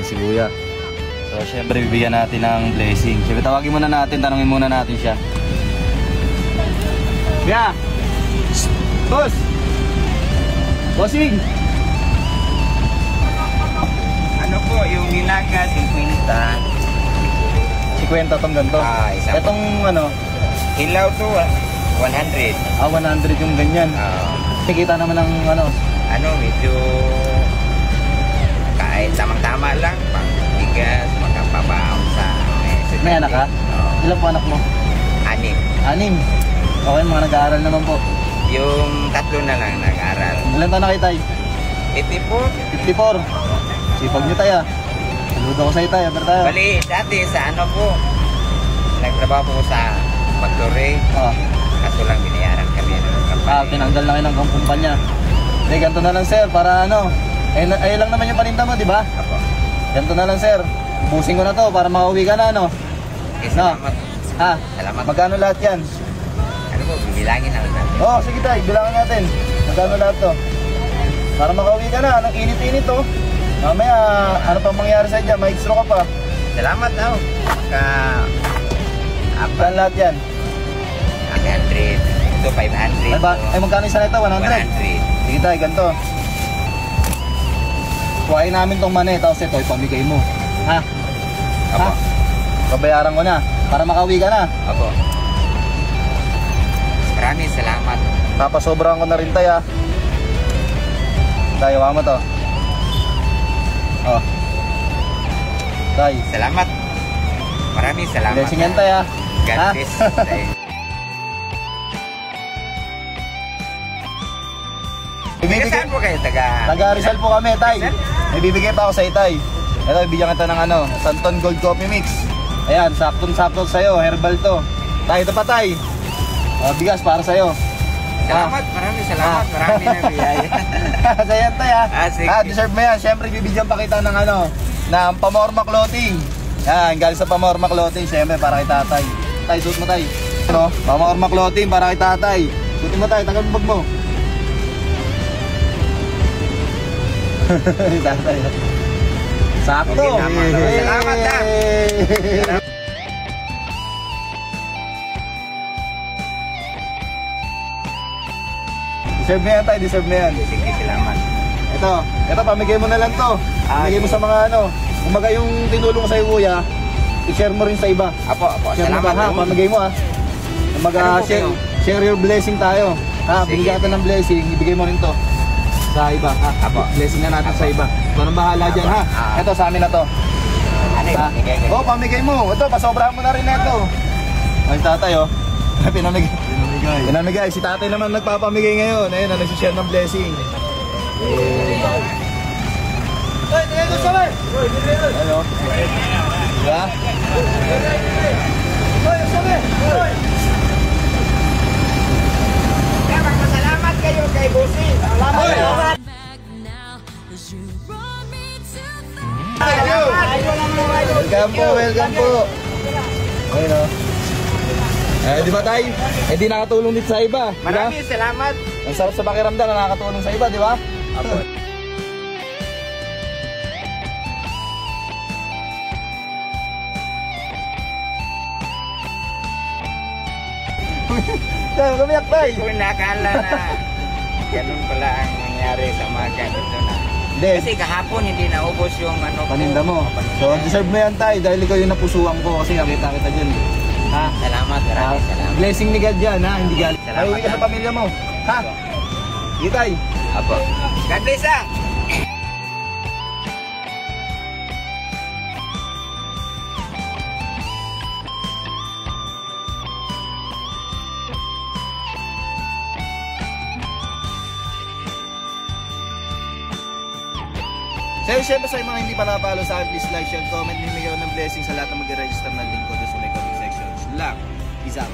si Kuya. So syempre bibigyan natin ng blessing. Syempre tawagin muna natin, tanungin muna natin siya. Kuya! Boss! Bossing! Ano po, yung nilaga, 50. 50 tong ganito. Itong ano? Hilaw to, 100. 100 yung ganyan. Nakikita naman ng ano? Ano, medyo kahit tamang-tama lang. Pang-bigas, magkapabaon sa May anak ka? Ilan po anak mo? 6. 6. Okay, mga nag-aaral naman po. Yung 3 na lang nag-aral. Ilan taon na kayo, Tay? 54. 54. Sipag nyo, Tay, ah. Saludo ko sa'yo, Tay. Abar tayo. Bali, dati sa ano po, nagtrabaho po sa factory. Kaso lang binayaran kami ng kampanya. Tinanggal na kayo ng kumpanya. Hindi, ganito na lang, sir, para ano. Ayun lang naman yung paninda mo, di ba? Apo. Ganito na lang, sir. Ubusin ko na to para makauwi ka na, ano? Salamat. Salamat. Magkano lahat yan? Ano po, bibilangin na natin. Sige, Tay. Bilangin natin. Magkano lahat to? Para makauwi ka na. Anong init-init, to. Mamaya, ano pang mangyari sa dyan? Ma-extra ka pa. Salamat, Magkano lahat yan? 100. Ito, 500. Ay, magkano isa na ito? 100? 100. Sige, Tay. Ganito. Kuhain namin tong money, tapos ito, ipamigay mo. Apo. Pabayaran ko na. Para makauwi ka na. Apo. Maraming salamat. Papasobrahan ko na rin, Tay, Tay, hawa mo to. Tay. Salamat. Maraming salamat. Blessing yan, Tay, God bless. Saan po kayo? Taga Rizal po kami, Tay. May bibigay pa ako sa Tay. Ito, ibigyan kita ng ano, Santon Gold Coffee Mix. Ayan, saktong-sakto sa'yo, herbal to. Tay, ito pa, Tay. Bigas para sa'yo. Salamat, maraming salamat. Marami na biyaya. Sa'yo, Tay, sige. Deserve mo yan. Siyempre, bibigyan pa kita ng ano, ng Pamorma Clothing. Yan, galing sa Pamorma Clothing. Siyempre, para kay Tatay. Tay, suot mo, Tay. Ano? Pamorma Clothing para kay Tatay. Suotin mo, Tay. Tagal mo bag mo. Tatay. Sakto. Salamat, Deserve na yan, Tay. Deserve na yan. Sige, salamat. Ito, pamigay mo na lang to. Pamigay mo sa mga ano. Kumaga yung tinulong ko sa Kuya, i-share mo rin sa iba. Apo. Salamat, pamigay mo, Kumaga, share your blessing tayo. Bigyan ka ng blessing, ibigay mo rin to sa iba, Apo. Blessing na natin sa iba. Ito nang bahala dyan, Ito, sa amin na to. Pamigay mo. Ito, pasobrahan mo na rin ito. Ay, Tatay, Pinamigay. Si Tatay naman nagpapamigay ngayon. Ayun, nagsishare ng blessing. Ayo. Diba? Salamat kayo kay Bossy. Salamat. Welcome po. Ayun, di ba, Tay? Di nakatulong dito sa iba. Maraming salamat. Ang sarap sa pakiramdam na nakakatulong sa iba, di ba? Apo. Kumiyak, Tay. Kung nakala na ganun pala ang nangyari sa mga ganito na. Kasi kahapon hindi naubos yung paninda mo. So, deserve mo yan, Tay. Dahil ikaw yung napusuan ko kasi nakita kita dyan. Salamat, maraming salamat. Blessing ni God yan, hindi galit. Salamat. Uwi ka sa pamilya mo. Sige, Tay. Apo. God bless, So, syempre sa mga hindi pa napalo sa akin, please like, share, comment, bibigyan ko ng blessing sa lahat na mag-register ng link ko doon sa may comment section. Lang, peace out.